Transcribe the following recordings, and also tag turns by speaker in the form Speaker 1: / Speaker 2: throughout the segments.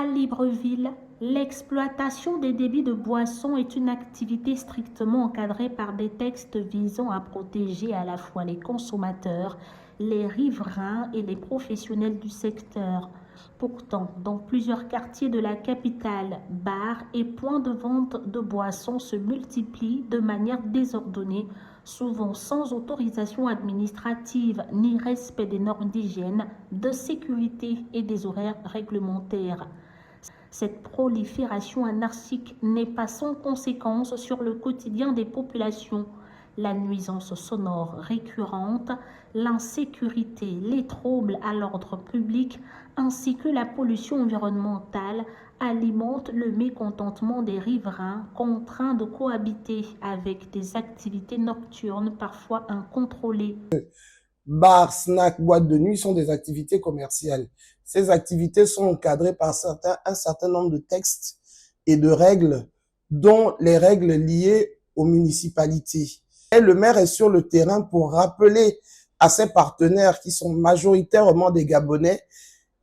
Speaker 1: À Libreville, l'exploitation des débits de boissons est une activité strictement encadrée par des textes visant à protéger à la fois les consommateurs, les riverains et les professionnels du secteur. Pourtant, dans plusieurs quartiers de la capitale, bars et points de vente de boissons se multiplient de manière désordonnée, souvent sans autorisation administrative ni respect des normes d'hygiène, de sécurité et des horaires réglementaires. Cette prolifération anarchique n'est pas sans conséquence sur le quotidien des populations. La nuisance sonore récurrente, l'insécurité, les troubles à l'ordre public ainsi que la pollution environnementale alimentent le mécontentement des riverains contraints de cohabiter avec des activités nocturnes parfois incontrôlées.
Speaker 2: Bars, snacks, boîtes de nuit sont des activités commerciales. Ces activités sont encadrées par un certain nombre de textes et de règles, dont les règles liées aux municipalités. Et le maire est sur le terrain pour rappeler à ses partenaires, qui sont majoritairement des Gabonais,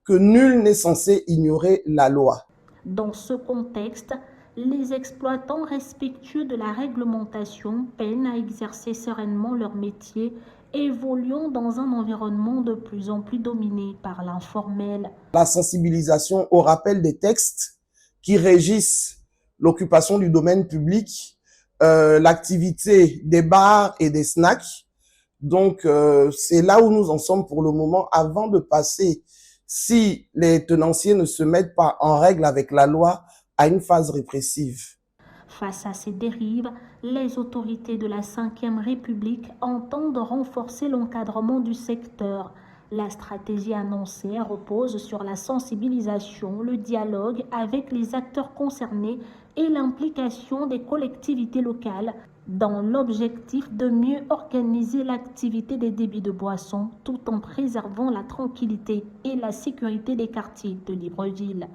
Speaker 2: que nul n'est censé ignorer la loi.
Speaker 1: Dans ce contexte, les exploitants respectueux de la réglementation peinent à exercer sereinement leur métier, évoluant dans un environnement de plus en plus dominé par l'informel.
Speaker 2: La sensibilisation au rappel des textes qui régissent l'occupation du domaine public, l'activité des bars et des snacks. Donc, c'est là où nous en sommes pour le moment, avant de passer, si les tenanciers ne se mettent pas en règle avec la loi, à une phase répressive.
Speaker 1: Face à ces dérives, les autorités de la Ve République entendent renforcer l'encadrement du secteur. La stratégie annoncée repose sur la sensibilisation, le dialogue avec les acteurs concernés et l'implication des collectivités locales dans l'objectif de mieux organiser l'activité des débits de boissons tout en préservant la tranquillité et la sécurité des quartiers de Libreville.